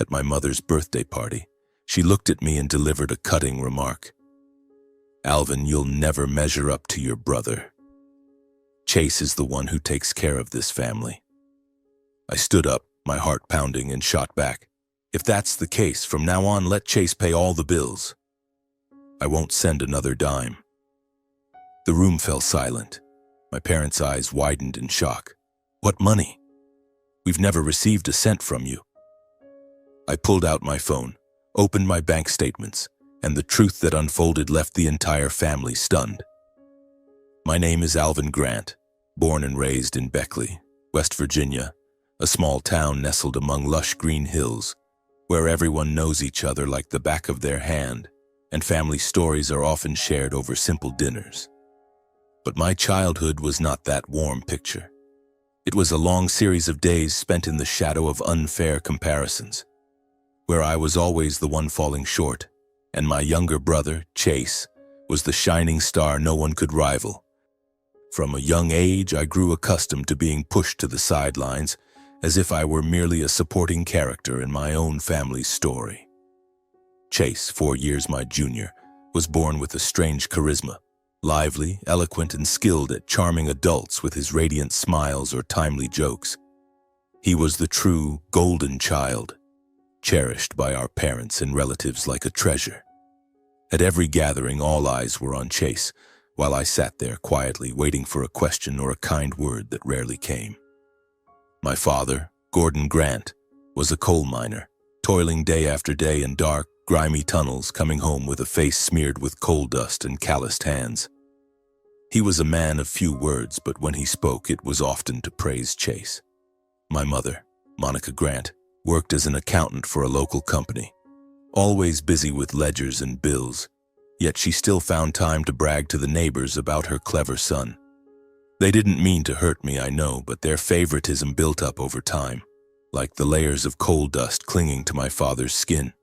At my mother's birthday party, she looked at me and delivered a cutting remark. "Alvin, you'll never measure up to your brother. Chase is the one who takes care of this family." I stood up, my heart pounding, and shot back. "If that's the case, from now on let Chase pay all the bills. I won't send another dime." The room fell silent. My parents' eyes widened in shock. "What money? We've never received a cent from you." I pulled out my phone, opened my bank statements, and the truth that unfolded left the entire family stunned. My name is Alvin Grant, born and raised in Beckley, West Virginia, a small town nestled among lush green hills, where everyone knows each other like the back of their hand, and family stories are often shared over simple dinners. But my childhood was not that warm picture. It was a long series of days spent in the shadow of unfair comparisons, where I was always the one falling short, and my younger brother, Chase, was the shining star no one could rival. From a young age, I grew accustomed to being pushed to the sidelines, as if I were merely a supporting character in my own family's story. Chase, 4 years my junior, was born with a strange charisma, lively, eloquent, and skilled at charming adults with his radiant smiles or timely jokes. He was the true golden child, cherished by our parents and relatives like a treasure. At every gathering, all eyes were on Chase, while I sat there quietly waiting for a question or a kind word that rarely came. My father, Gordon Grant, was a coal miner, toiling day after day in dark, grimy tunnels, coming home with a face smeared with coal dust and calloused hands. He was a man of few words, but when he spoke, it was often to praise Chase. My mother, Monica Grant, worked as an accountant for a local company, always busy with ledgers and bills, yet she still found time to brag to the neighbors about her clever son. They didn't mean to hurt me, I know, but their favoritism built up over time, like the layers of coal dust clinging to my father's skin.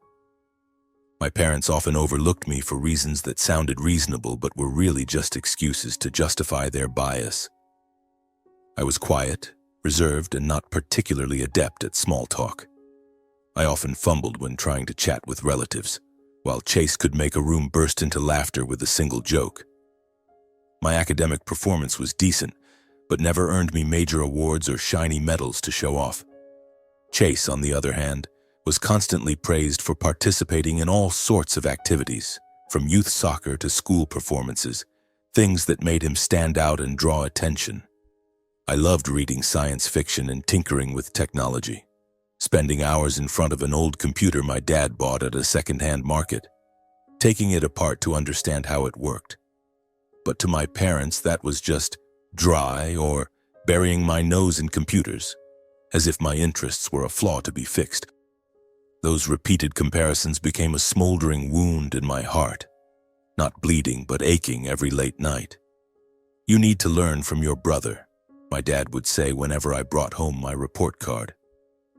My parents often overlooked me for reasons that sounded reasonable but were really just excuses to justify their bias. I was quiet, reserved, and not particularly adept at small talk. I often fumbled when trying to chat with relatives, while Chase could make a room burst into laughter with a single joke. My academic performance was decent, but never earned me major awards or shiny medals to show off. Chase, on the other hand, was constantly praised for participating in all sorts of activities, from youth soccer to school performances, things that made him stand out and draw attention. I loved reading science fiction and tinkering with technology, spending hours in front of an old computer my dad bought at a second-hand market, taking it apart to understand how it worked. But to my parents, that was just dry or burying my nose in computers, as if my interests were a flaw to be fixed. Those repeated comparisons became a smoldering wound in my heart, not bleeding but aching every late night. "You need to learn from your brother," my dad would say whenever I brought home my report card.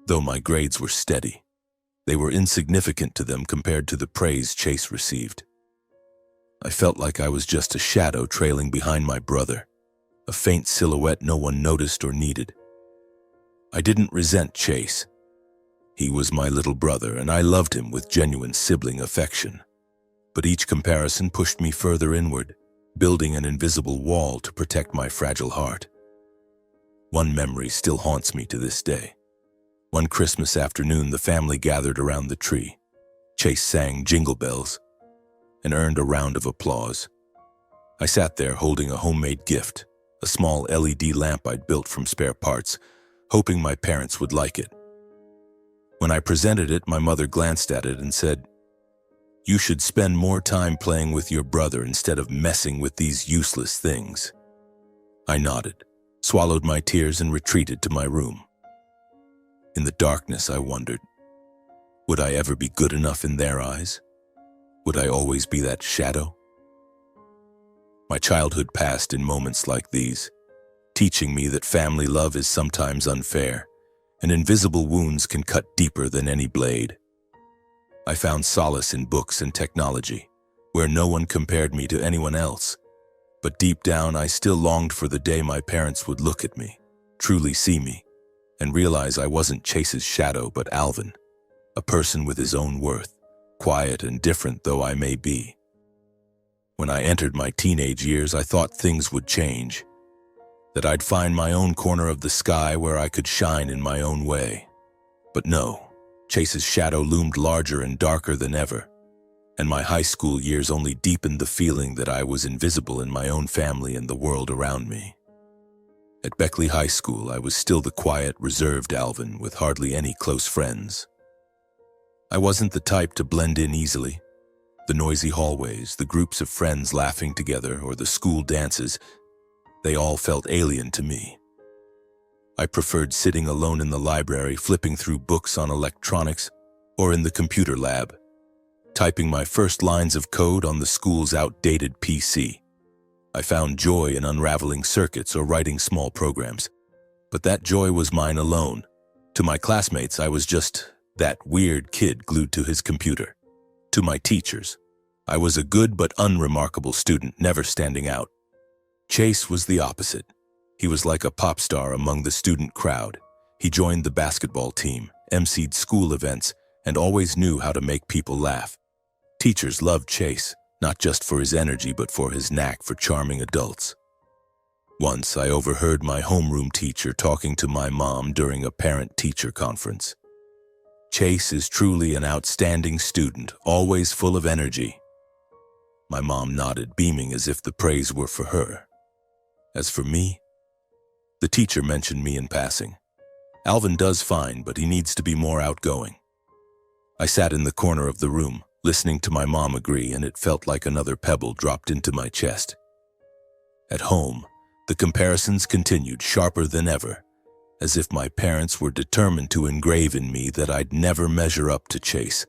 Though my grades were steady, they were insignificant to them compared to the praise Chase received. I felt like I was just a shadow trailing behind my brother, a faint silhouette no one noticed or needed. I didn't resent Chase. He was my little brother, and I loved him with genuine sibling affection. But each comparison pushed me further inward, building an invisible wall to protect my fragile heart. One memory still haunts me to this day. One Christmas afternoon, the family gathered around the tree. Chase sang Jingle Bells and earned a round of applause. I sat there holding a homemade gift, a small LED lamp I'd built from spare parts, hoping my parents would like it. When I presented it, my mother glanced at it and said, "You should spend more time playing with your brother instead of messing with these useless things." I nodded, swallowed my tears, and retreated to my room. In the darkness, I wondered, would I ever be good enough in their eyes? Would I always be that shadow? My childhood passed in moments like these, teaching me that family love is sometimes unfair, and invisible wounds can cut deeper than any blade. I found solace in books and technology, where no one compared me to anyone else. But deep down, I still longed for the day my parents would look at me, truly see me, and realize I wasn't Chase's shadow but Alvin, a person with his own worth, quiet and different though I may be. When I entered my teenage years, I thought things would change, that I'd find my own corner of the sky where I could shine in my own way. But no, Chase's shadow loomed larger and darker than ever, and my high school years only deepened the feeling that I was invisible in my own family and the world around me. At Beckley High School, I was still the quiet, reserved Alvin with hardly any close friends. I wasn't the type to blend in easily. The noisy hallways, the groups of friends laughing together, or the school dances, they all felt alien to me. I preferred sitting alone in the library, flipping through books on electronics, or in the computer lab, typing my first lines of code on the school's outdated PC. I found joy in unraveling circuits or writing small programs, but that joy was mine alone. To my classmates, I was just that weird kid glued to his computer. To my teachers, I was a good but unremarkable student, never standing out. Chase was the opposite. He was like a pop star among the student crowd. He joined the basketball team, emceed school events, and always knew how to make people laugh. Teachers loved Chase, not just for his energy but for his knack for charming adults. Once I overheard my homeroom teacher talking to my mom during a parent-teacher conference. Chase is truly an outstanding student, always full of energy. My mom nodded, beaming as if the praise were for her. As for me, the teacher mentioned me in passing. Alvin does fine, but he needs to be more outgoing. I sat in the corner of the room, listening to my mom agree, and it felt like another pebble dropped into my chest. At home, the comparisons continued, sharper than ever, as if my parents were determined to engrave in me that I'd never measure up to Chase.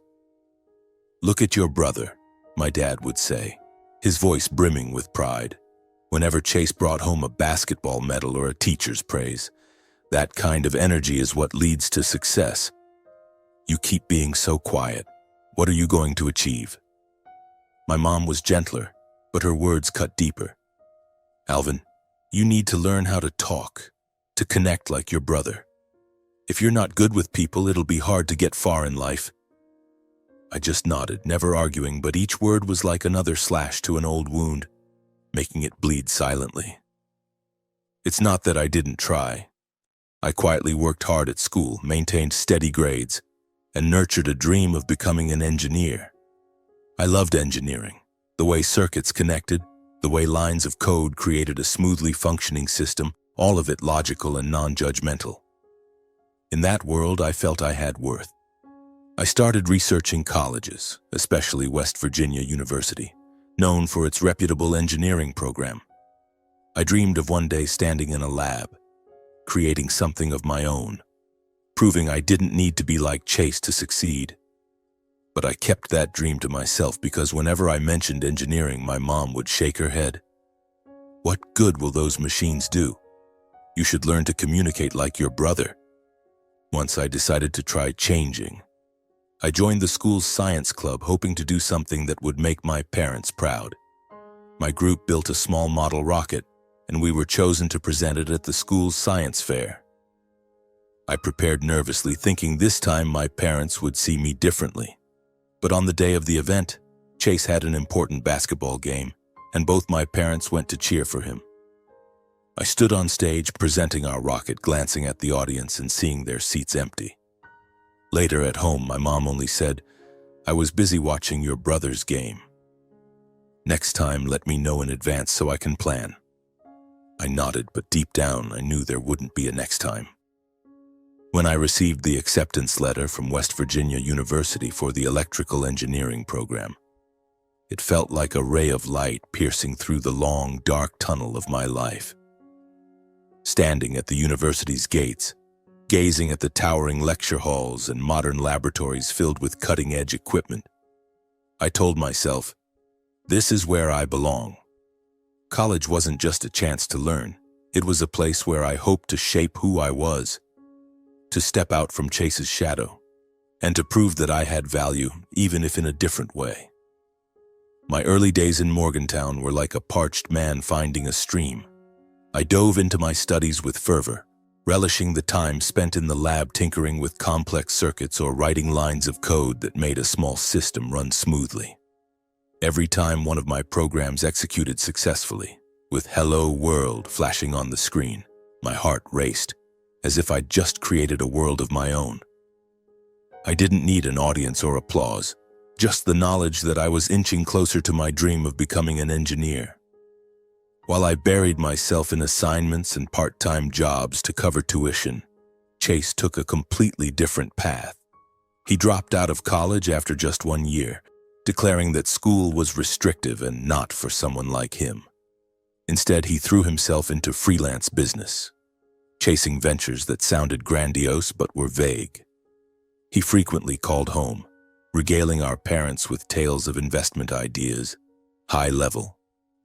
"Look at your brother," my dad would say, his voice brimming with pride. Whenever Chase brought home a basketball medal or a teacher's praise, that kind of energy is what leads to success. "You keep being so quiet. What are you going to achieve?" My mom was gentler, but her words cut deeper. "Alvin, you need to learn how to talk, to connect like your brother. If you're not good with people, it'll be hard to get far in life." I just nodded, never arguing, but each word was like another slash to an old wound, making it bleed silently. It's not that I didn't try. I quietly worked hard at school, maintained steady grades, and nurtured a dream of becoming an engineer. I loved engineering, the way circuits connected, the way lines of code created a smoothly functioning system, all of it logical and non-judgmental. In that world, I felt I had worth. I started researching colleges, especially West Virginia University, known for its reputable engineering program. I dreamed of one day standing in a lab, creating something of my own, proving I didn't need to be like Chase to succeed. But I kept that dream to myself because whenever I mentioned engineering, my mom would shake her head. "What good will those machines do? You should learn to communicate like your brother." Once I decided to try changing. I joined the school's science club, hoping to do something that would make my parents proud. My group built a small model rocket, and we were chosen to present it at the school's science fair. I prepared nervously, thinking this time my parents would see me differently. But on the day of the event, Chase had an important basketball game, and both my parents went to cheer for him. I stood on stage presenting our rocket, glancing at the audience and seeing their seats empty. Later at home, my mom only said, "I was busy watching your brother's game. Next time, let me know in advance so I can plan." I nodded, but deep down, I knew there wouldn't be a next time. When I received the acceptance letter from West Virginia University for the electrical engineering program, it felt like a ray of light piercing through the long, dark tunnel of my life. Standing at the university's gates, gazing at the towering lecture halls and modern laboratories filled with cutting-edge equipment, I told myself, this is where I belong. College wasn't just a chance to learn. It was a place where I hoped to shape who I was, to step out from Chase's shadow, and to prove that I had value, even if in a different way. My early days in Morgantown were like a parched man finding a stream. I dove into my studies with fervor, relishing the time spent in the lab tinkering with complex circuits or writing lines of code that made a small system run smoothly. Every time one of my programs executed successfully, with "Hello World" flashing on the screen, my heart raced, as if I'd just created a world of my own. I didn't need an audience or applause, just the knowledge that I was inching closer to my dream of becoming an engineer. While I buried myself in assignments and part-time jobs to cover tuition, Chase took a completely different path. He dropped out of college after just 1 year, declaring that school was restrictive and not for someone like him. Instead, he threw himself into freelance business, chasing ventures that sounded grandiose but were vague. He frequently called home, regaling our parents with tales of investment ideas, high-level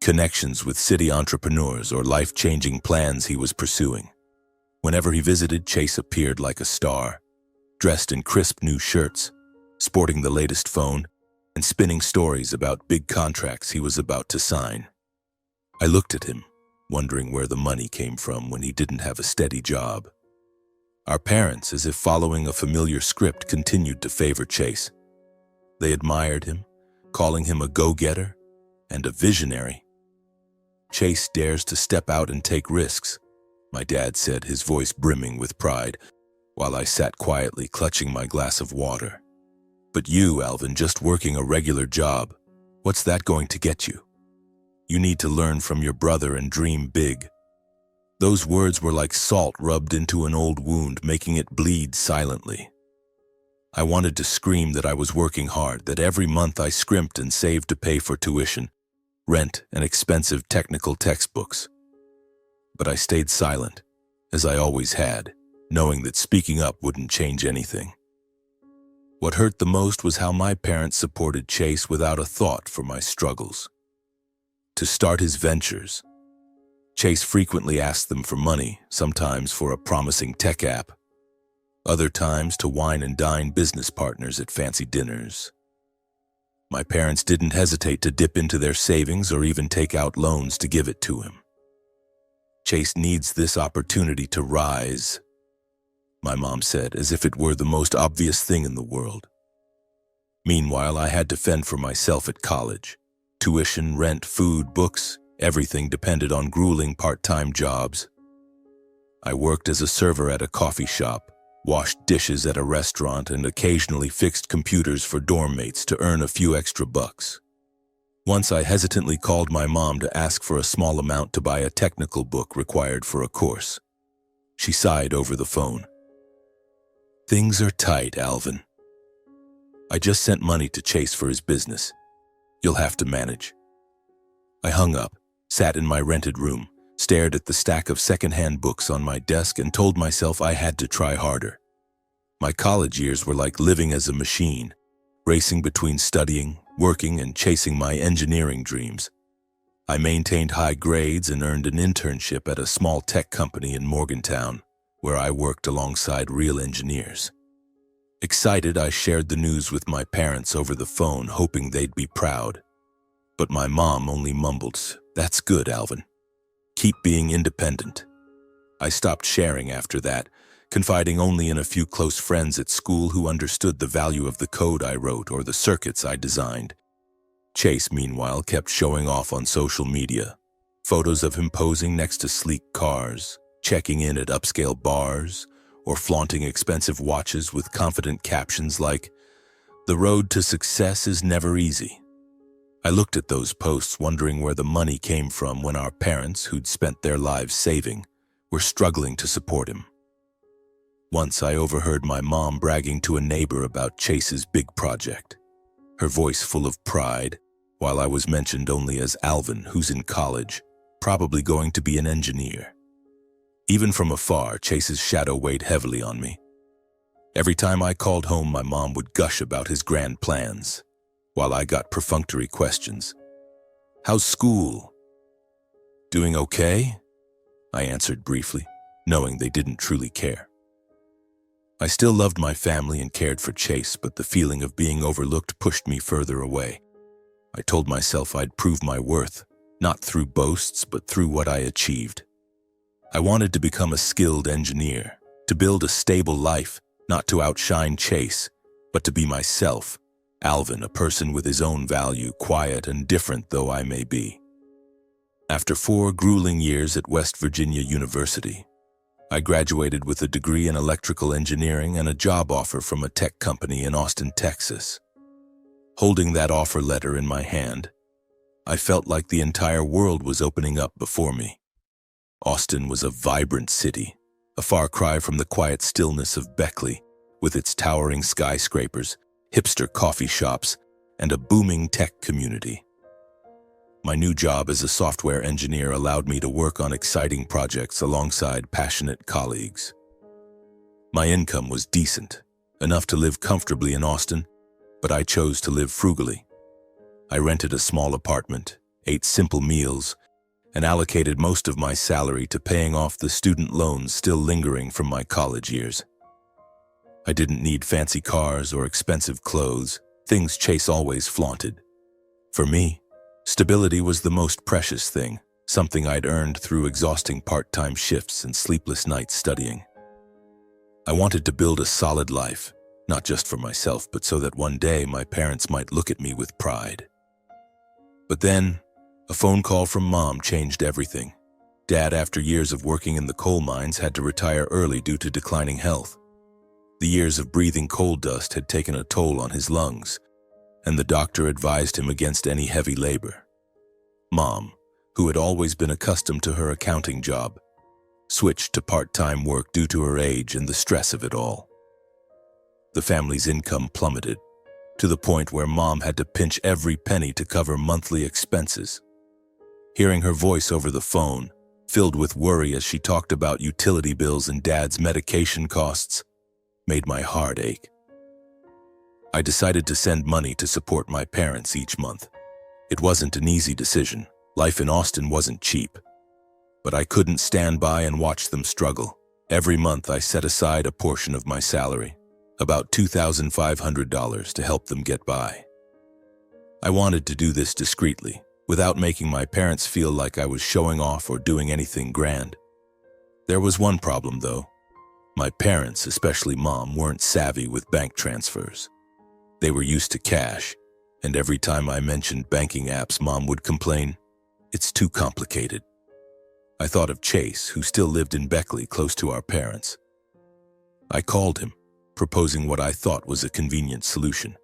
connections with city entrepreneurs or life-changing plans he was pursuing. Whenever he visited, Chase appeared like a star, dressed in crisp new shirts, sporting the latest phone, and spinning stories about big contracts he was about to sign. I looked at him, wondering where the money came from when he didn't have a steady job. Our parents, as if following a familiar script, continued to favor Chase. They admired him, calling him a go-getter and a visionary. "Chase dares to step out and take risks," my dad said, his voice brimming with pride, while I sat quietly clutching my glass of water. "But you, Alvin, just working a regular job, what's that going to get you? You need to learn from your brother and dream big." Those words were like salt rubbed into an old wound, making it bleed silently. I wanted to scream that I was working hard, that every month I scrimped and saved to pay for tuition, rent, and expensive technical textbooks. But I stayed silent, as I always had, knowing that speaking up wouldn't change anything. What hurt the most was how my parents supported Chase without a thought for my struggles. To start his ventures, Chase frequently asked them for money, sometimes for a promising tech app, other times to wine and dine business partners at fancy dinners. My parents didn't hesitate to dip into their savings or even take out loans to give it to him. "Chase needs this opportunity to rise," my mom said, as if it were the most obvious thing in the world. Meanwhile, I had to fend for myself at college. Tuition, rent, food, books, everything depended on grueling part-time jobs. I worked as a server at a coffee shop, washed dishes at a restaurant, and occasionally fixed computers for dorm mates to earn a few extra bucks. Once I hesitantly called my mom to ask for a small amount to buy a technical book required for a course. She sighed over the phone. "Things are tight, Alvin. I just sent money to Chase for his business. You'll have to manage." I hung up, sat in my rented room, stared at the stack of secondhand books on my desk, and told myself I had to try harder. My college years were like living as a machine, racing between studying, working, and chasing my engineering dreams. I maintained high grades and earned an internship at a small tech company in Morgantown, where I worked alongside real engineers. Excited, I shared the news with my parents over the phone, hoping they'd be proud. But my mom only mumbled, "That's good, Alvin. Keep being independent." I stopped sharing after that, confiding only in a few close friends at school who understood the value of the code I wrote or the circuits I designed. Chase, meanwhile, kept showing off on social media. Photos of him posing next to sleek cars, checking in at upscale bars, or flaunting expensive watches with confident captions like, "The road to success is never easy." I looked at those posts, wondering where the money came from when our parents, who'd spent their lives saving, were struggling to support him. Once I overheard my mom bragging to a neighbor about Chase's big project, her voice full of pride, while I was mentioned only as Alvin, who's in college, probably going to be an engineer. Even from afar, Chase's shadow weighed heavily on me. Every time I called home, my mom would gush about his grand plans, while I got perfunctory questions. "How's school?" "Doing okay?" I answered briefly, knowing they didn't truly care. I still loved my family and cared for Chase, but the feeling of being overlooked pushed me further away. I told myself I'd prove my worth, not through boasts, but through what I achieved. I wanted to become a skilled engineer, to build a stable life, not to outshine Chase, but to be myself, Alvin, a person with his own value, quiet and different though I may be. After 4 grueling years at West Virginia University, I graduated with a degree in electrical engineering and a job offer from a tech company in Austin, Texas. Holding that offer letter in my hand, I felt like the entire world was opening up before me. Austin was a vibrant city, a far cry from the quiet stillness of Beckley, with its towering skyscrapers, hipster coffee shops, and a booming tech community. My new job as a software engineer allowed me to work on exciting projects alongside passionate colleagues. My income was decent, enough to live comfortably in Austin, but I chose to live frugally. I rented a small apartment, ate simple meals, and allocated most of my salary to paying off the student loans still lingering from my college years. I didn't need fancy cars or expensive clothes, things Chase always flaunted. For me, stability was the most precious thing, something I'd earned through exhausting part-time shifts and sleepless nights studying. I wanted to build a solid life, not just for myself, but so that one day my parents might look at me with pride. But then, a phone call from Mom changed everything. Dad, after years of working in the coal mines, had to retire early due to declining health. The years of breathing coal dust had taken a toll on his lungs, and the doctor advised him against any heavy labor. Mom, who had always been accustomed to her accounting job, switched to part-time work due to her age and the stress of it all. The family's income plummeted, to the point where Mom had to pinch every penny to cover monthly expenses. Hearing her voice over the phone, filled with worry as she talked about utility bills and Dad's medication costs, made my heart ache. I decided to send money to support my parents each month. It wasn't an easy decision. Life in Austin wasn't cheap. But I couldn't stand by and watch them struggle. Every month I set aside a portion of my salary, about $2,500, to help them get by. I wanted to do this discreetly, without making my parents feel like I was showing off or doing anything grand. There was one problem, though. My parents, especially Mom, weren't savvy with bank transfers. They were used to cash, and every time I mentioned banking apps, Mom would complain, "It's too complicated." I thought of Chase, who still lived in Beckley, close to our parents. I called him, proposing what I thought was a convenient solution.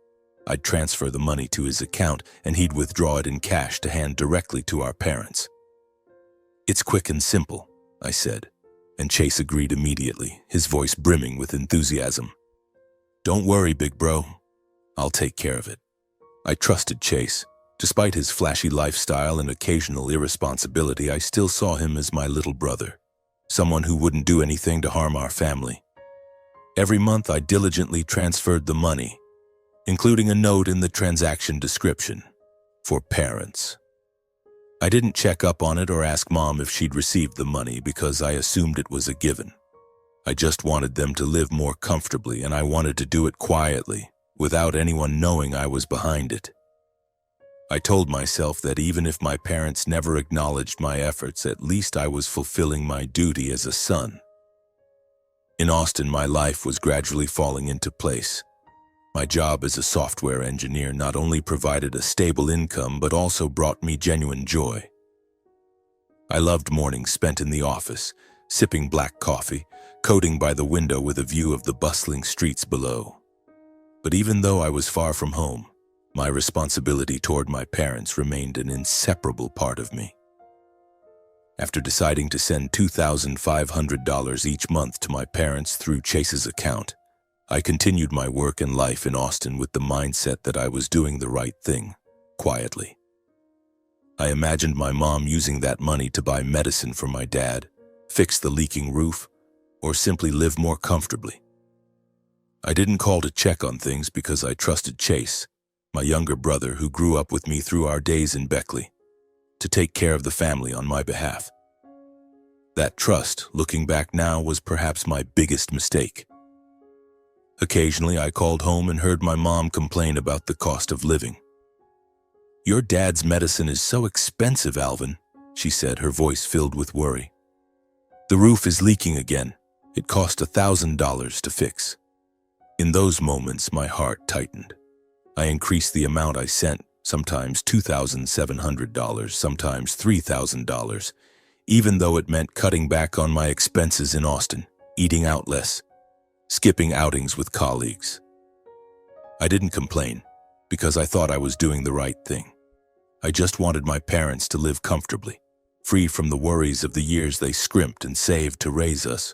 I'd transfer the money to his account, and he'd withdraw it in cash to hand directly to our parents. "It's quick and simple," I said, and Chase agreed immediately, his voice brimming with enthusiasm. "Don't worry, big bro. I'll take care of it." I trusted Chase. Despite his flashy lifestyle and occasional irresponsibility, I still saw him as my little brother, someone who wouldn't do anything to harm our family. Every month I diligently transferred the money, including a note in the transaction description, for parents. I didn't check up on it or ask Mom if she'd received the money because I assumed it was a given. I just wanted them to live more comfortably, and I wanted to do it quietly, without anyone knowing I was behind it. I told myself that even if my parents never acknowledged my efforts, at least I was fulfilling my duty as a son. In Austin, my life was gradually falling into place. My job as a software engineer not only provided a stable income, but also brought me genuine joy. I loved mornings spent in the office, sipping black coffee, coding by the window with a view of the bustling streets below. But even though I was far from home, my responsibility toward my parents remained an inseparable part of me. After deciding to send $2,500 each month to my parents through Chase's account, I continued my work and life in Austin with the mindset that I was doing the right thing, quietly. I imagined my mom using that money to buy medicine for my dad, fix the leaking roof, or simply live more comfortably. I didn't call to check on things because I trusted Chase, my younger brother who grew up with me through our days in Beckley, to take care of the family on my behalf. That trust, looking back now, was perhaps my biggest mistake. Occasionally, I called home and heard my mom complain about the cost of living. "Your dad's medicine is so expensive, Alvin," she said, her voice filled with worry. The roof is leaking again. It cost $1,000 to fix. In those moments, my heart tightened. I increased the amount I sent, sometimes $2,700, sometimes $3,000, even though it meant cutting back on my expenses in Austin, eating out less, skipping outings with colleagues. I didn't complain, because I thought I was doing the right thing. I just wanted my parents to live comfortably, free from the worries of the years they scrimped and saved to raise us.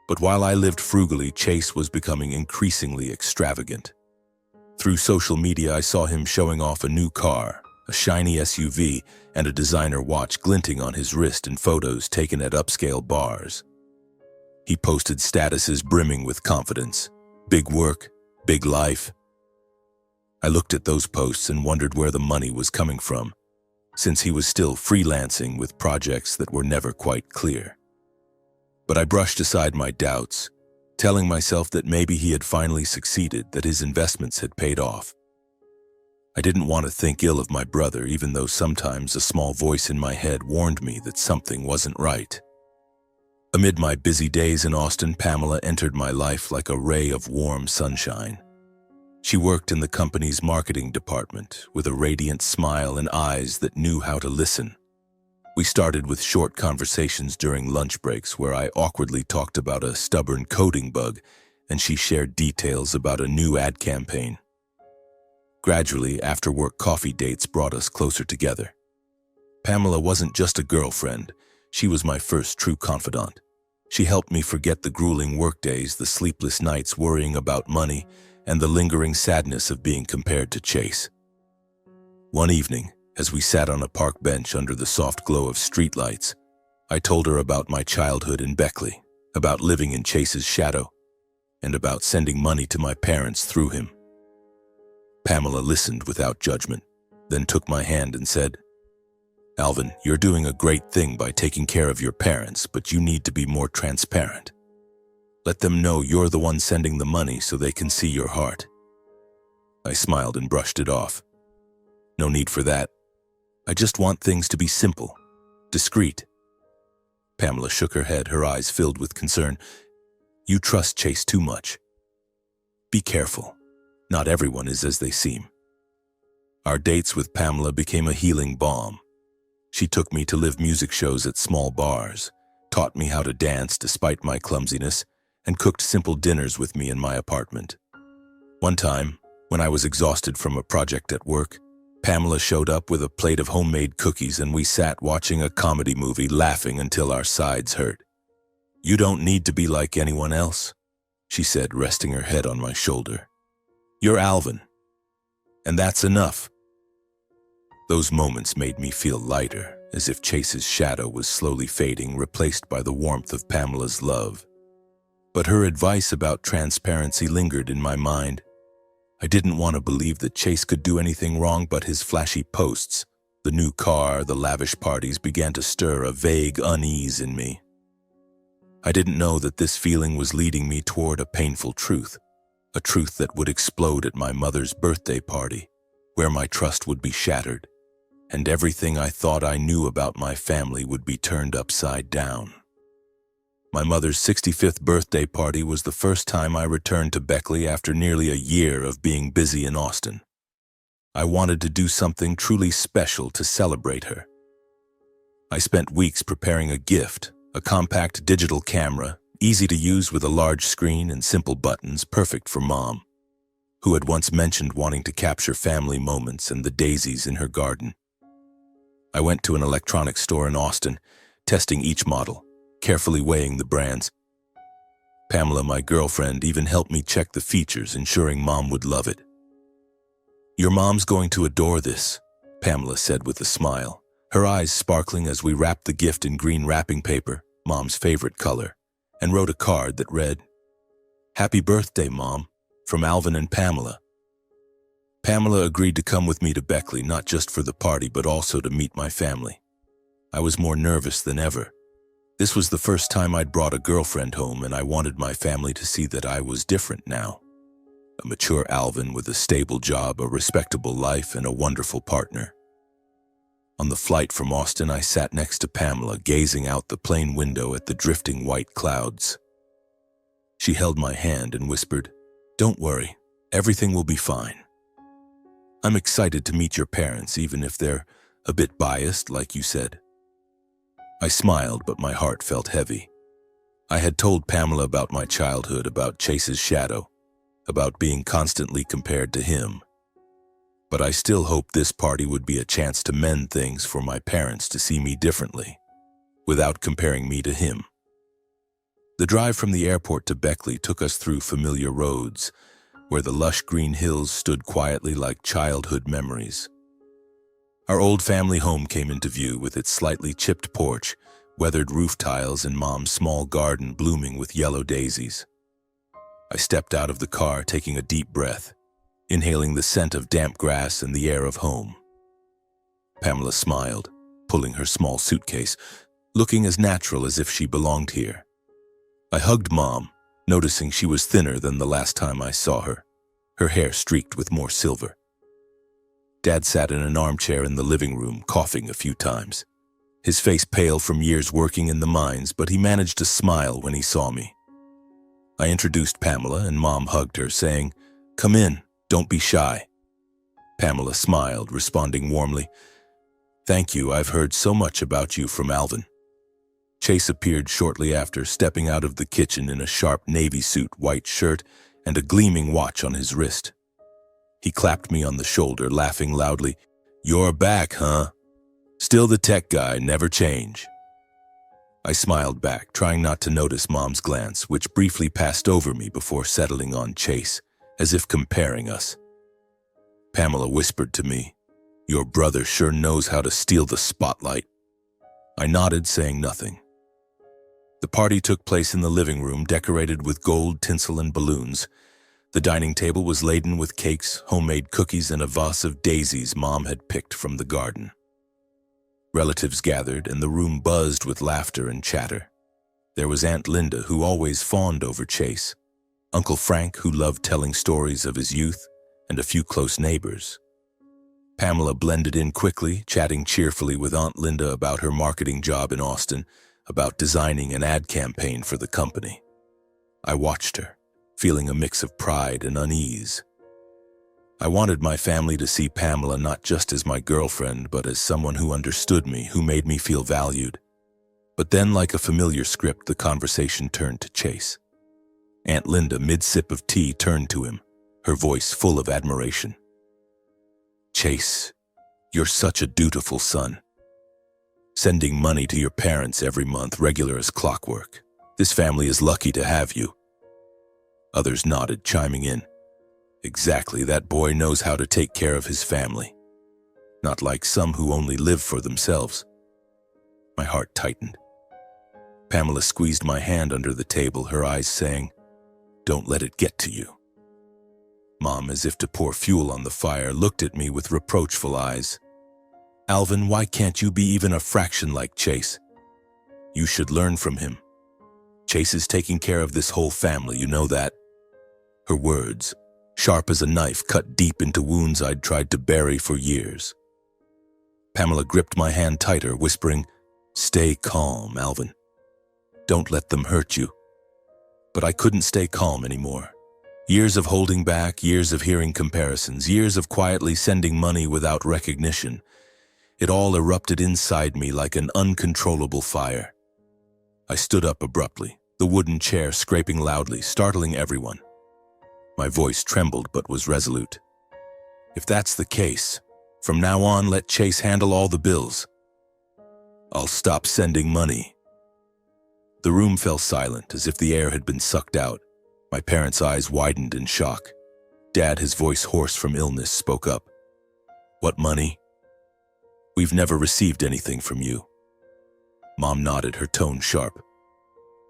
But while I lived frugally, Chase was becoming increasingly extravagant. Through social media, I saw him showing off a new car, a shiny SUV, and a designer watch glinting on his wrist in photos taken at upscale bars. He posted statuses brimming with confidence. Big work, big life. I looked at those posts and wondered where the money was coming from, since he was still freelancing with projects that were never quite clear. But I brushed aside my doubts, telling myself that maybe he had finally succeeded, that his investments had paid off. I didn't want to think ill of my brother, even though sometimes a small voice in my head warned me that something wasn't right. Amid my busy days in Austin, Pamela entered my life like a ray of warm sunshine. She worked in the company's marketing department with a radiant smile and eyes that knew how to listen. We started with short conversations during lunch breaks where I awkwardly talked about a stubborn coding bug and she shared details about a new ad campaign. Gradually, after-work coffee dates brought us closer together. Pamela wasn't just a girlfriend, she was my first true confidant. She helped me forget the grueling workdays, the sleepless nights worrying about money, and the lingering sadness of being compared to Chase. One evening, as we sat on a park bench under the soft glow of streetlights, I told her about my childhood in Beckley, about living in Chase's shadow, and about sending money to my parents through him. Pamela listened without judgment, then took my hand and said, "Alvin, you're doing a great thing by taking care of your parents, but you need to be more transparent. Let them know you're the one sending the money so they can see your heart." I smiled and brushed it off. "No need for that. I just want things to be simple, discreet." Pamela shook her head, her eyes filled with concern. "You trust Chase too much. Be careful. Not everyone is as they seem." Our dates with Pamela became a healing balm. She took me to live music shows at small bars, taught me how to dance despite my clumsiness, and cooked simple dinners with me in my apartment. One time, when I was exhausted from a project at work, Pamela showed up with a plate of homemade cookies and we sat watching a comedy movie, laughing until our sides hurt. "You don't need to be like anyone else," she said, resting her head on my shoulder. "You're Alvin, and that's enough." Those moments made me feel lighter, as if Chase's shadow was slowly fading, replaced by the warmth of Pamela's love. But her advice about transparency lingered in my mind. I didn't want to believe that Chase could do anything wrong, but his flashy posts, the new car, the lavish parties began to stir a vague unease in me. I didn't know that this feeling was leading me toward a painful truth, a truth that would explode at my mother's birthday party, where my trust would be shattered, and everything I thought I knew about my family would be turned upside down. My mother's 65th birthday party was the first time I returned to Beckley after nearly a year of being busy in Austin. I wanted to do something truly special to celebrate her. I spent weeks preparing a gift, a compact digital camera, easy to use with a large screen and simple buttons, perfect for Mom, who had once mentioned wanting to capture family moments and the daisies in her garden. I went to an electronics store in Austin, testing each model, carefully weighing the brands. Pamela, my girlfriend, even helped me check the features, ensuring Mom would love it. "Your mom's going to adore this," Pamela said with a smile, her eyes sparkling as we wrapped the gift in green wrapping paper, Mom's favorite color, and wrote a card that read, "Happy birthday, Mom, from Alvin and Pamela." Pamela agreed to come with me to Beckley, not just for the party, but also to meet my family. I was more nervous than ever. This was the first time I'd brought a girlfriend home, and I wanted my family to see that I was different now. A mature Alvin with a stable job, a respectable life, and a wonderful partner. On the flight from Austin, I sat next to Pamela, gazing out the plane window at the drifting white clouds. She held my hand and whispered, "Don't worry, everything will be fine. I'm excited to meet your parents, even if they're a bit biased, like you said." I smiled, but my heart felt heavy. I had told Pamela about my childhood, about Chase's shadow, about being constantly compared to him. But I still hoped this party would be a chance to mend things for my parents to see me differently, without comparing me to him. The drive from the airport to Beckley took us through familiar roads, where the lush green hills stood quietly like childhood memories. Our old family home came into view with its slightly chipped porch, weathered roof tiles, and Mom's small garden blooming with yellow daisies. I stepped out of the car, taking a deep breath, inhaling the scent of damp grass and the air of home. Pamela smiled, pulling her small suitcase, looking as natural as if she belonged here. I hugged Mom, noticing she was thinner than the last time I saw her, her hair streaked with more silver. Dad sat in an armchair in the living room, coughing a few times. His face pale from years working in the mines, but he managed to smile when he saw me. I introduced Pamela, and Mom hugged her, saying, "Come in, don't be shy." Pamela smiled, responding warmly, "Thank you, I've heard so much about you from Alvin." Chase appeared shortly after, stepping out of the kitchen in a sharp navy suit, white shirt, and a gleaming watch on his wrist. He clapped me on the shoulder, laughing loudly. "You're back, huh? Still the tech guy, never change." I smiled back, trying not to notice Mom's glance, which briefly passed over me before settling on Chase, as if comparing us. Pamela whispered to me, "Your brother sure knows how to steal the spotlight." I nodded, saying nothing. The party took place in the living room, decorated with gold, tinsel, and balloons. The dining table was laden with cakes, homemade cookies, and a vase of daisies Mom had picked from the garden. Relatives gathered, and the room buzzed with laughter and chatter. There was Aunt Linda, who always fawned over Chase, Uncle Frank, who loved telling stories of his youth, and a few close neighbors. Pamela blended in quickly, chatting cheerfully with Aunt Linda about her marketing job in Austin, about designing an ad campaign for the company. I watched her, feeling a mix of pride and unease. I wanted my family to see Pamela not just as my girlfriend, but as someone who understood me, who made me feel valued. But then, like a familiar script, the conversation turned to Chase. Aunt Linda, mid-sip of tea, turned to him, her voice full of admiration. "Chase, you're such a dutiful son. Sending money to your parents every month, regular as clockwork. This family is lucky to have you." Others nodded, chiming in. "Exactly, that boy knows how to take care of his family. Not like some who only live for themselves." My heart tightened. Pamela squeezed my hand under the table, her eyes saying, "Don't let it get to you." Mom, as if to pour fuel on the fire, looked at me with reproachful eyes. "Alvin, why can't you be even a fraction like Chase? You should learn from him. Chase is taking care of this whole family, you know that." Her words, sharp as a knife, cut deep into wounds I'd tried to bury for years. Pamela gripped my hand tighter, whispering, "Stay calm, Alvin. Don't let them hurt you." But I couldn't stay calm anymore. Years of holding back, years of hearing comparisons, years of quietly sending money without recognition. It all erupted inside me like an uncontrollable fire. I stood up abruptly, the wooden chair scraping loudly, startling everyone. My voice trembled but was resolute. "If that's the case, from now on let Chase handle all the bills. I'll stop sending money." The room fell silent, as if the air had been sucked out. My parents' eyes widened in shock. Dad, his voice hoarse from illness, spoke up. "What money? We've never received anything from you." Mom nodded, her tone sharp.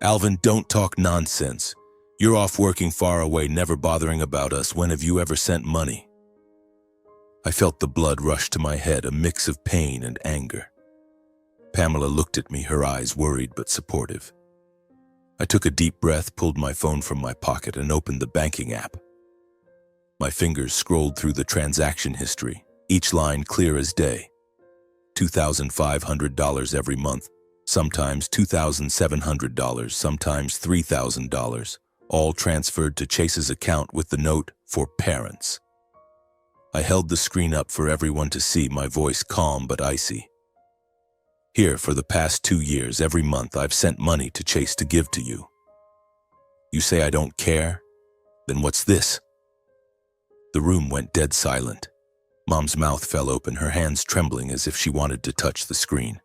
"Alvin, don't talk nonsense. You're off working far away, never bothering about us. When have you ever sent money?" I felt the blood rush to my head, a mix of pain and anger. Pamela looked at me, her eyes worried but supportive. I took a deep breath, pulled my phone from my pocket, and opened the banking app. My fingers scrolled through the transaction history, each line clear as day. $2,500 every month, sometimes $2,700, sometimes $3,000, all transferred to Chase's account with the note, "For parents." I held the screen up for everyone to see, my voice calm but icy. "Here, for the past 2 years, every month I've sent money to Chase to give to you. You say I don't care? Then what's this?" The room went dead silent. Mom's mouth fell open, her hands trembling as if she wanted to touch the screen.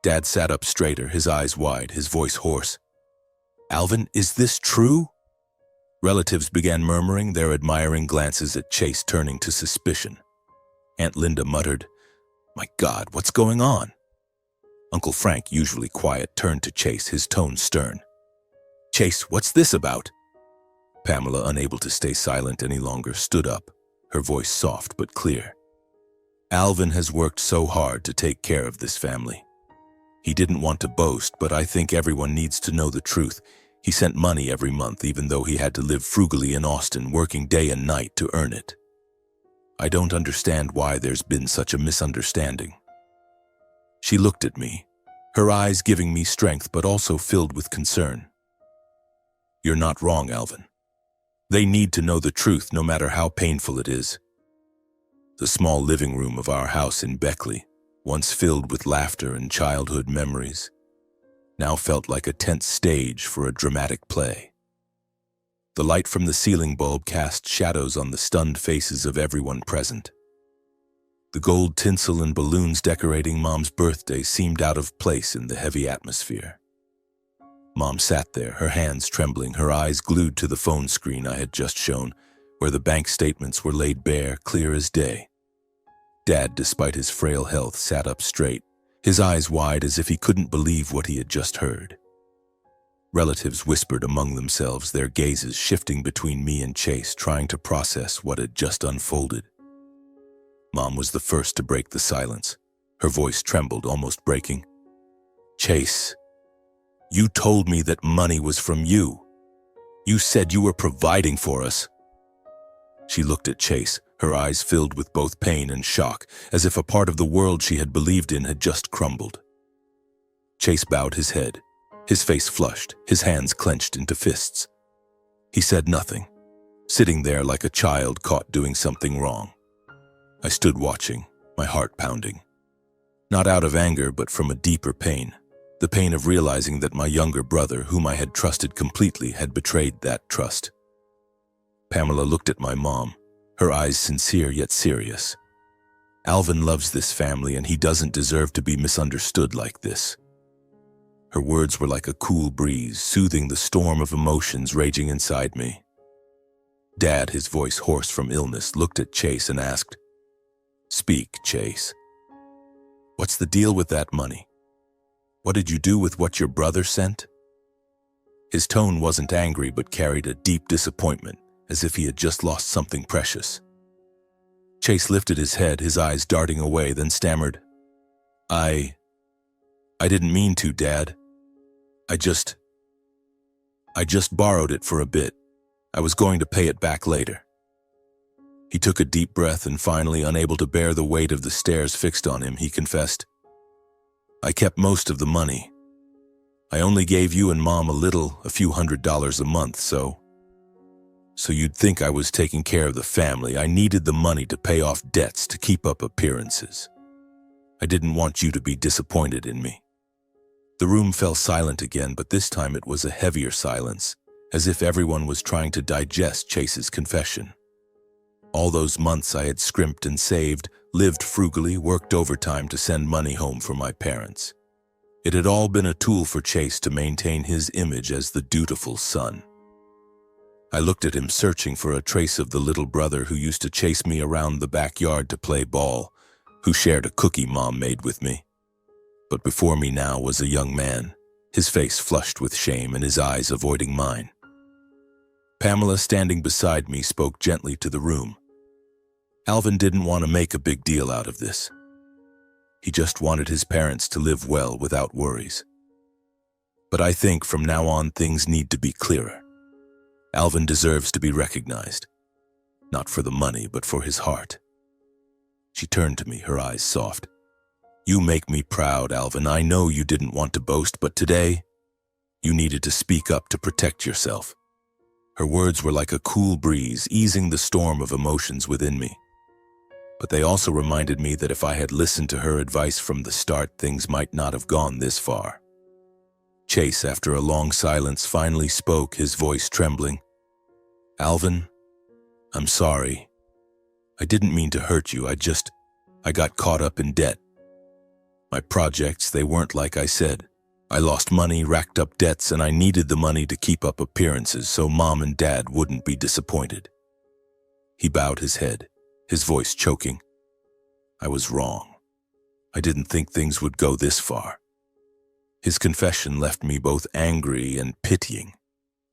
Dad sat up straighter, his eyes wide, his voice hoarse. "Alvin, is this true?" Relatives began murmuring, their admiring glances at Chase turning to suspicion. Aunt Linda muttered, "My God, what's going on?" Uncle Frank, usually quiet, turned to Chase, his tone stern. "Chase, what's this about?" Pamela, unable to stay silent any longer, stood up, her voice soft but clear. "Alvin has worked so hard to take care of this family. He didn't want to boast, but I think everyone needs to know the truth. He sent money every month, even though he had to live frugally in Austin, working day and night to earn it. I don't understand why there's been such a misunderstanding." She looked at me, her eyes giving me strength but also filled with concern. "You're not wrong, Alvin. They need to know the truth, no matter how painful it is." The small living room of our house in Beckley, once filled with laughter and childhood memories, now felt like a tense stage for a dramatic play. The light from the ceiling bulb cast shadows on the stunned faces of everyone present. The gold tinsel and balloons decorating Mom's birthday seemed out of place in the heavy atmosphere. Mom sat there, her hands trembling, her eyes glued to the phone screen I had just shown, where the bank statements were laid bare, clear as day. Dad, despite his frail health, sat up straight, his eyes wide as if he couldn't believe what he had just heard. Relatives whispered among themselves, their gazes shifting between me and Chase, trying to process what had just unfolded. Mom was the first to break the silence. Her voice trembled, almost breaking. "Chase, you told me that money was from you. You said you were providing for us." She looked at Chase, her eyes filled with both pain and shock, as if a part of the world she had believed in had just crumbled. Chase bowed his head, his face flushed, his hands clenched into fists. He said nothing, sitting there like a child caught doing something wrong. I stood watching, my heart pounding. Not out of anger, but from a deeper pain. The pain of realizing that my younger brother, whom I had trusted completely, had betrayed that trust. Pamela looked at my mom, her eyes sincere yet serious. "Alvin loves this family, and he doesn't deserve to be misunderstood like this." Her words were like a cool breeze, soothing the storm of emotions raging inside me. Dad, his voice hoarse from illness, looked at Chase and asked, "Speak, Chase. What's the deal with that money? What did you do with what your brother sent?" His tone wasn't angry but carried a deep disappointment, as if he had just lost something precious. Chase lifted his head, his eyes darting away, then stammered, I didn't mean to, Dad. I just borrowed it for a bit. I was going to pay it back later." He took a deep breath and finally, unable to bear the weight of the stares fixed on him, he confessed, "I kept most of the money. I only gave you and Mom a few $100s a month, so you'd think I was taking care of the family. I needed the money to pay off debts, to keep up appearances. I didn't want you to be disappointed in me." The room fell silent again, but this time it was a heavier silence, as if everyone was trying to digest Chase's confession. All those months I had scrimped and saved, lived frugally, worked overtime to send money home for my parents. It had all been a tool for Chase to maintain his image as the dutiful son. I looked at him, searching for a trace of the little brother who used to chase me around the backyard to play ball, who shared a cookie Mom made with me. But before me now was a young man, his face flushed with shame and his eyes avoiding mine. Pamela, standing beside me, spoke gently to the room. Alvin didn't want to make a big deal out of this. He just wanted his parents to live well without worries. But I think from now on things need to be clearer. Alvin deserves to be recognized, not for the money, but for his heart. She turned to me, her eyes soft. You make me proud, Alvin. I know you didn't want to boast, but today, you needed to speak up to protect yourself. Her words were like a cool breeze, easing the storm of emotions within me. But they also reminded me that if I had listened to her advice from the start, things might not have gone this far. Chase, after a long silence, finally spoke, his voice trembling. Alvin, I'm sorry. I didn't mean to hurt you. I got caught up in debt. My projects, they weren't like I said. I lost money, racked up debts, and I needed the money to keep up appearances so Mom and Dad wouldn't be disappointed. He bowed his head, his voice choking. I was wrong. I didn't think things would go this far. His confession left me both angry and pitying.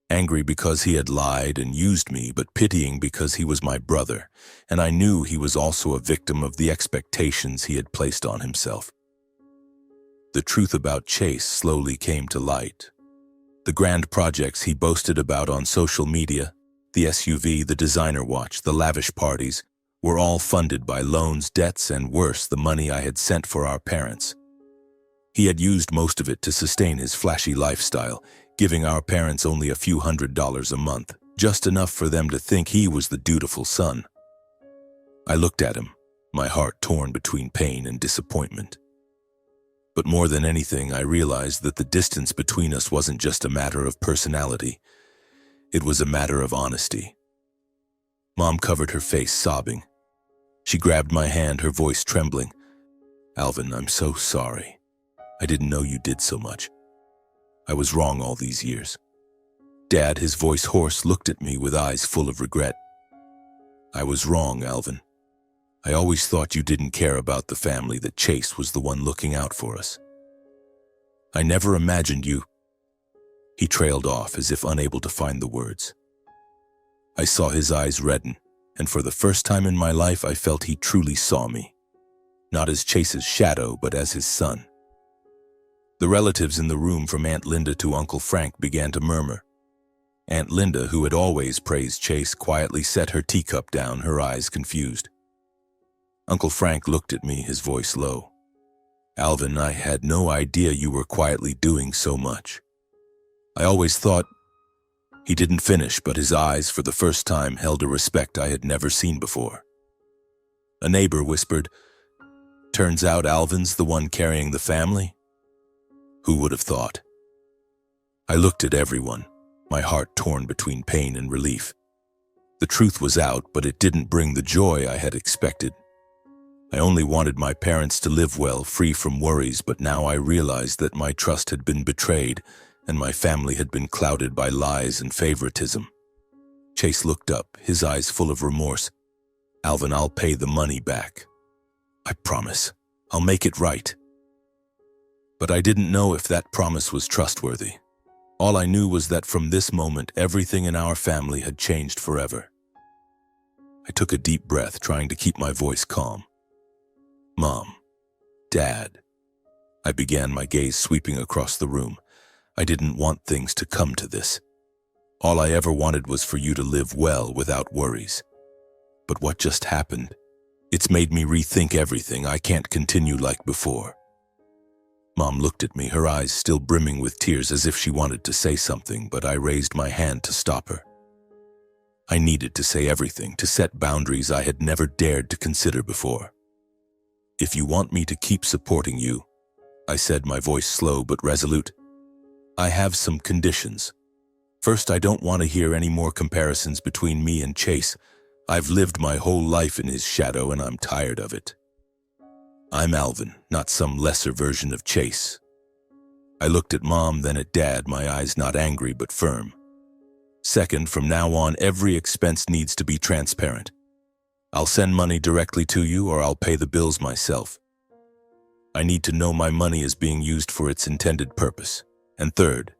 Angry because he had lied and used me, but pitying because he was my brother, and I knew he was also a victim of the expectations he had placed on himself. The truth about Chase slowly came to light. The grand projects he boasted about on social media, the SUV, the designer watch, the lavish parties, were all funded by loans, debts, and worse, the money I had sent for our parents. He had used most of it to sustain his flashy lifestyle, giving our parents only a few $100s a month, just enough for them to think he was the dutiful son. I looked at him, my heart torn between pain and disappointment. But more than anything, I realized that the distance between us wasn't just a matter of personality. It was a matter of honesty. Mom covered her face, sobbing. She grabbed my hand, her voice trembling. Alvin, I'm so sorry. I didn't know you did so much. I was wrong all these years. Dad, his voice hoarse, looked at me with eyes full of regret. I was wrong, Alvin. I always thought you didn't care about the family, that Chase was the one looking out for us. I never imagined you. He trailed off as if unable to find the words. I saw his eyes redden, and for the first time in my life I felt he truly saw me. Not as Chase's shadow, but as his son. The relatives in the room, from Aunt Linda to Uncle Frank, began to murmur. Aunt Linda, who had always praised Chase, quietly set her teacup down, her eyes confused. Uncle Frank looked at me, his voice low. Alvin, I had no idea you were quietly doing so much. I always thought... He didn't finish, but his eyes, for the first time, held a respect I had never seen before. A neighbor whispered, Turns out Alvin's the one carrying the family? Who would have thought? I looked at everyone, my heart torn between pain and relief. The truth was out, but it didn't bring the joy I had expected. I only wanted my parents to live well, free from worries, but now I realized that my trust had been betrayed and my family had been clouded by lies and favoritism. Chase looked up, his eyes full of remorse. Alvin, I'll pay the money back. I promise. I'll make it right. But I didn't know if that promise was trustworthy. All I knew was that from this moment, everything in our family had changed forever. I took a deep breath, trying to keep my voice calm. Mom, Dad. I began, my gaze sweeping across the room. I didn't want things to come to this. All I ever wanted was for you to live well without worries. But what just happened? It's made me rethink everything. I can't continue like before. Mom looked at me, her eyes still brimming with tears, as if she wanted to say something, but I raised my hand to stop her. I needed to say everything, to set boundaries I had never dared to consider before. If you want me to keep supporting you, I said, my voice slow but resolute, I have some conditions. First, I don't want to hear any more comparisons between me and Chase. I've lived my whole life in his shadow and I'm tired of it. I'm Alvin, not some lesser version of Chase. I looked at Mom, then at Dad, my eyes not angry but firm. Second, from now on, every expense needs to be transparent. I'll send money directly to you or I'll pay the bills myself. I need to know my money is being used for its intended purpose. And third,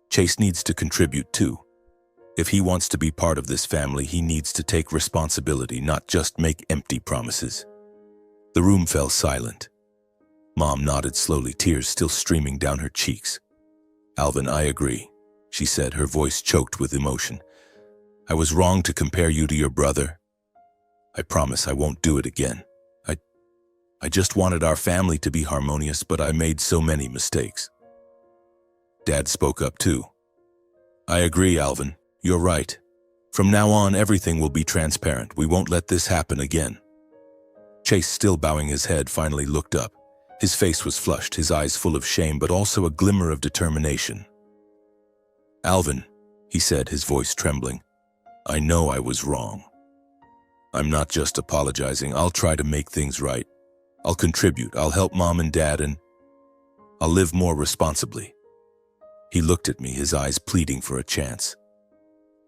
Chase needs to contribute too. If he wants to be part of this family, he needs to take responsibility, not just make empty promises. The room fell silent. Mom nodded slowly, tears still streaming down her cheeks. Alvin, I agree, she said, her voice choked with emotion. I was wrong to compare you to your brother. I promise I won't do it again. I just wanted our family to be harmonious, but I made so many mistakes. Dad spoke up too. I agree, Alvin. You're right. From now on, everything will be transparent. We won't let this happen again. Chase, still bowing his head, finally looked up. His face was flushed, his eyes full of shame, but also a glimmer of determination. Alvin, he said, his voice trembling, I know I was wrong. I'm not just apologizing. I'll try to make things right. I'll contribute. I'll help Mom and Dad, and I'll live more responsibly. He looked at me, his eyes pleading for a chance.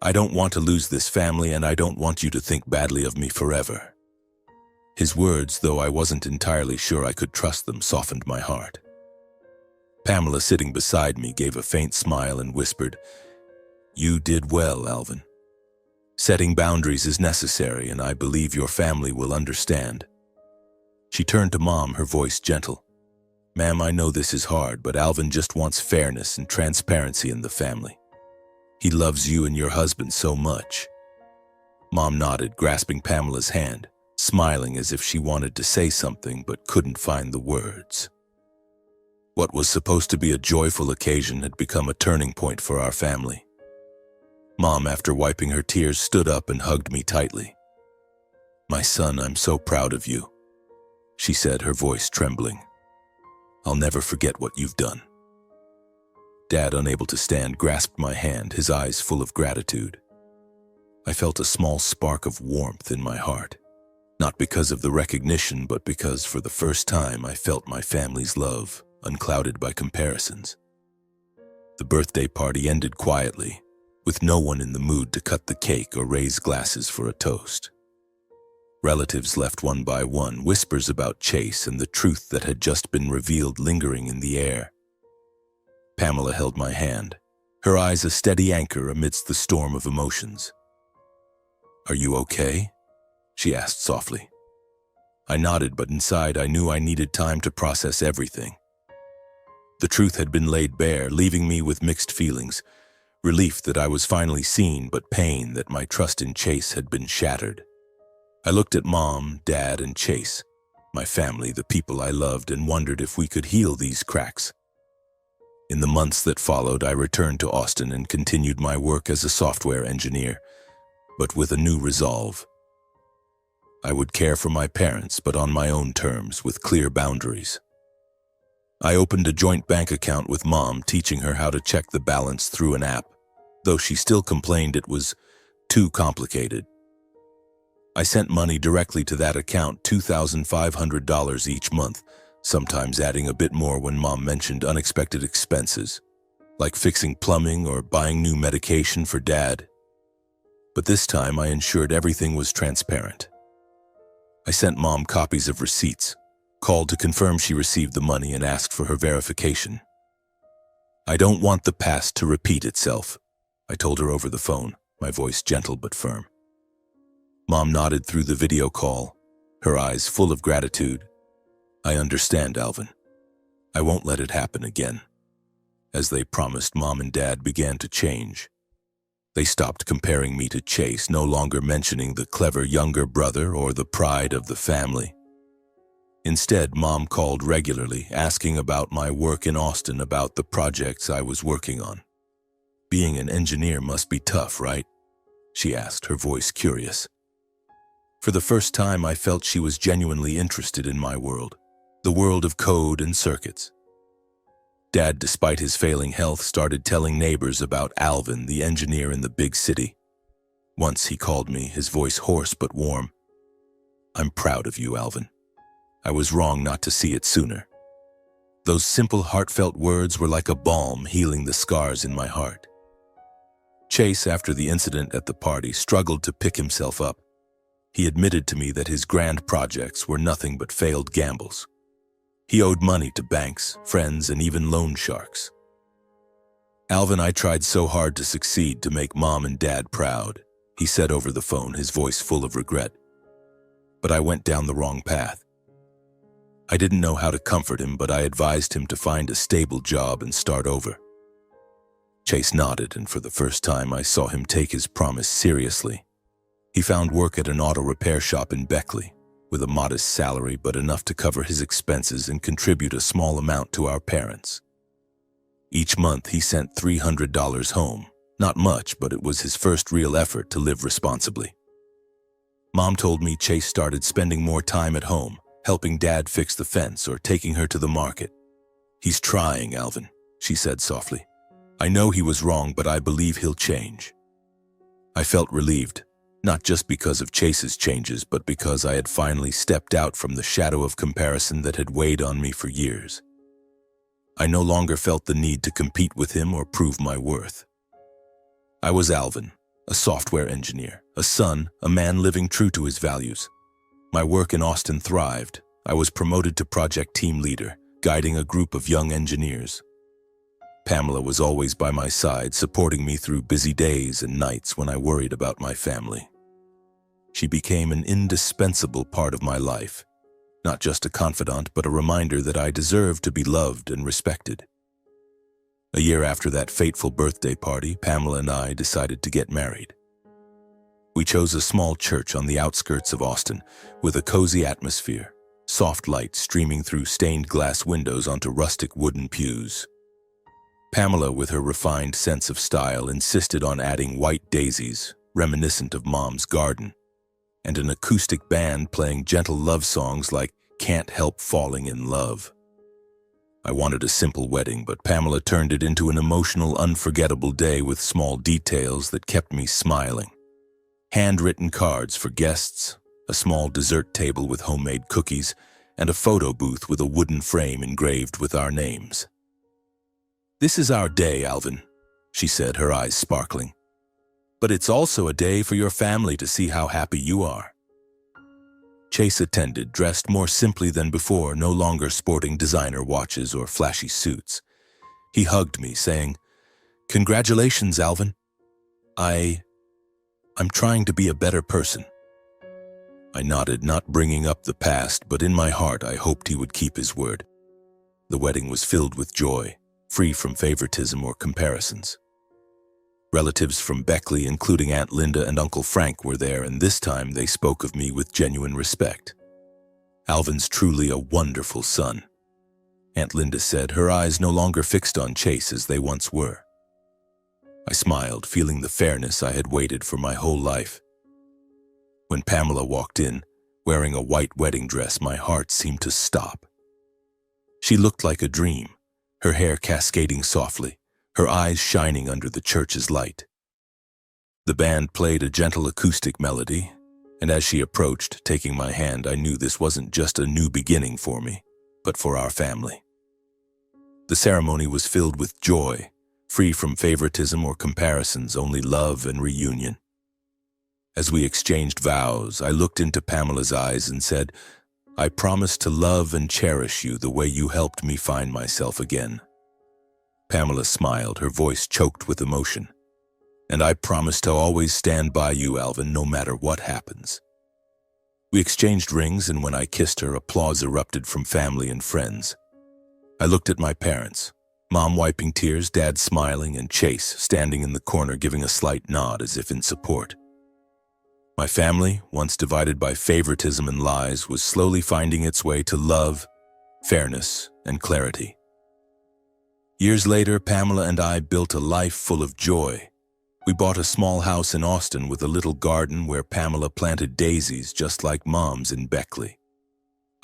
I don't want to lose this family, and I don't want you to think badly of me forever. His words, though I wasn't entirely sure I could trust them, softened my heart. Pamela, sitting beside me, gave a faint smile and whispered, You did well, Alvin. Setting boundaries is necessary, and I believe your family will understand. She turned to Mom, her voice gentle. Ma'am, I know this is hard, but Alvin just wants fairness and transparency in the family. He loves you and your husband so much. Mom nodded, grasping Pamela's hand, smiling as if she wanted to say something but couldn't find the words. What was supposed to be a joyful occasion had become a turning point for our family. Mom, after wiping her tears, stood up and hugged me tightly. My son, I'm so proud of you, she said, her voice trembling. I'll never forget what you've done. Dad, unable to stand, grasped my hand, his eyes full of gratitude. I felt a small spark of warmth in my heart, not because of the recognition, but because for the first time I felt my family's love, unclouded by comparisons. The birthday party ended quietly, with no one in the mood to cut the cake or raise glasses for a toast. Relatives left one by one, whispers about Chase and the truth that had just been revealed lingering in the air. Pamela held my hand, her eyes a steady anchor amidst the storm of emotions. Are you okay? She asked softly. I nodded, but inside I knew I needed time to process everything. The truth had been laid bare, leaving me with mixed feelings. Relief that I was finally seen, but pain that my trust in Chase had been shattered. I looked at Mom, Dad, and Chase, my family, the people I loved, and wondered if we could heal these cracks. In the months that followed, I returned to Austin and continued my work as a software engineer, but with a new resolve. I would care for my parents, but on my own terms, with clear boundaries. I opened a joint bank account with Mom, teaching her how to check the balance through an app, though she still complained it was too complicated. I sent money directly to that account, $2,500 each month, sometimes adding a bit more when Mom mentioned unexpected expenses, like fixing plumbing or buying new medication for Dad. But this time I ensured everything was transparent. I sent Mom copies of receipts, called to confirm she received the money, and asked for her verification. I don't want the past to repeat itself, I told her over the phone, my voice gentle but firm. Mom nodded through the video call, her eyes full of gratitude. I understand, Alvin. I won't let it happen again. As they promised, Mom and Dad began to change. They stopped comparing me to Chase, no longer mentioning the clever younger brother or the pride of the family. Instead, Mom called regularly, asking about my work in Austin, about the projects I was working on. Being an engineer must be tough, right? She asked, her voice curious. For the first time, I felt she was genuinely interested in my world, the world of code and circuits. Dad, despite his failing health, started telling neighbors about Alvin, the engineer in the big city. Once he called me, his voice hoarse but warm. I'm proud of you, Alvin. I was wrong not to see it sooner. Those simple, heartfelt words were like a balm healing the scars in my heart. Chase, after the incident at the party, struggled to pick himself up. He admitted to me that his grand projects were nothing but failed gambles. He owed money to banks, friends, and even loan sharks. Alvin, I tried so hard to succeed, to make Mom and Dad proud, he said over the phone, his voice full of regret. But I went down the wrong path. I didn't know how to comfort him, but I advised him to find a stable job and start over. Chase nodded, and for the first time I saw him take his promise seriously. He found work at an auto repair shop in Beckley, with a modest salary but enough to cover his expenses and contribute a small amount to our parents. Each month he sent $300 home. Not much, but it was his first real effort to live responsibly. Mom told me Chase started spending more time at home, helping Dad fix the fence or taking her to the market. "He's trying, Alvin," she said softly. "I know he was wrong, but I believe he'll change." I felt relieved, not just because of Chase's changes, but because I had finally stepped out from the shadow of comparison that had weighed on me for years. I no longer felt the need to compete with him or prove my worth. I was Alvin, a software engineer, a son, a man living true to his values. My work in Austin thrived. I was promoted to project team leader, guiding a group of young engineers. Pamela was always by my side, supporting me through busy days and nights when I worried about my family. She became an indispensable part of my life, not just a confidant, but a reminder that I deserved to be loved and respected. A year after that fateful birthday party, Pamela and I decided to get married. We chose a small church on the outskirts of Austin with a cozy atmosphere, soft light streaming through stained glass windows onto rustic wooden pews. Pamela, with her refined sense of style, insisted on adding white daisies, reminiscent of Mom's garden, and an acoustic band playing gentle love songs like "Can't Help Falling in Love." I wanted a simple wedding, but Pamela turned it into an emotional, unforgettable day with small details that kept me smiling. Handwritten cards for guests, a small dessert table with homemade cookies, and a photo booth with a wooden frame engraved with our names. "This is our day, Alvin," she said, her eyes sparkling. "But it's also a day for your family to see how happy you are." Chase attended, dressed more simply than before, no longer sporting designer watches or flashy suits. He hugged me, saying, "Congratulations, Alvin. I'm trying to be a better person." I nodded, not bringing up the past, but in my heart I hoped he would keep his word. The wedding was filled with joy, free from favoritism or comparisons. Relatives from Beckley, including Aunt Linda and Uncle Frank, were there, and this time they spoke of me with genuine respect. "Alvin's truly a wonderful son," Aunt Linda said, her eyes no longer fixed on Chase as they once were. I smiled, feeling the fairness I had waited for my whole life. When Pamela walked in, wearing a white wedding dress, my heart seemed to stop. She looked like a dream, her hair cascading softly, her eyes shining under the church's light. The band played a gentle acoustic melody, and as she approached, taking my hand, I knew this wasn't just a new beginning for me, but for our family. The ceremony was filled with joy, free from favoritism or comparisons, only love and reunion. As we exchanged vows, I looked into Pamela's eyes and said, "I promise to love and cherish you the way you helped me find myself again." Pamela smiled, her voice choked with emotion. "And I promise to always stand by you, Alvin, no matter what happens." We exchanged rings, and when I kissed her, applause erupted from family and friends. I looked at my parents, Mom wiping tears, Dad smiling, and Chase standing in the corner giving a slight nod as if in support. My family, once divided by favoritism and lies, was slowly finding its way to love, fairness, and clarity. Years later, Pamela and I built a life full of joy. We bought a small house in Austin with a little garden where Pamela planted daisies just like Mom's in Beckley.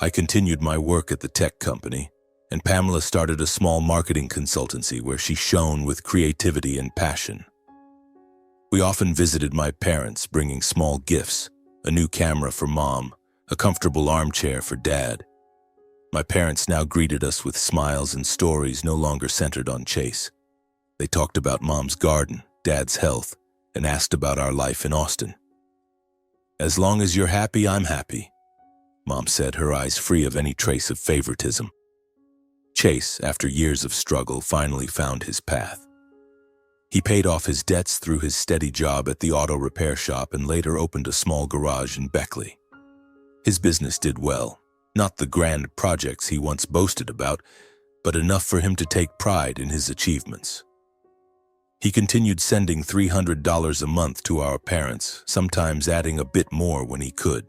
I continued my work at the tech company, and Pamela started a small marketing consultancy where she shone with creativity and passion. We often visited my parents, bringing small gifts, a new camera for Mom, a comfortable armchair for Dad. My parents now greeted us with smiles and stories no longer centered on Chase. They talked about Mom's garden, Dad's health, and asked about our life in Austin. "As long as you're happy, I'm happy," Mom said, her eyes free of any trace of favoritism. Chase, after years of struggle, finally found his path. He paid off his debts through his steady job at the auto repair shop and later opened a small garage in Beckley. His business did well. Not the grand projects he once boasted about, but enough for him to take pride in his achievements. He continued sending $300 a month to our parents, sometimes adding a bit more when he could.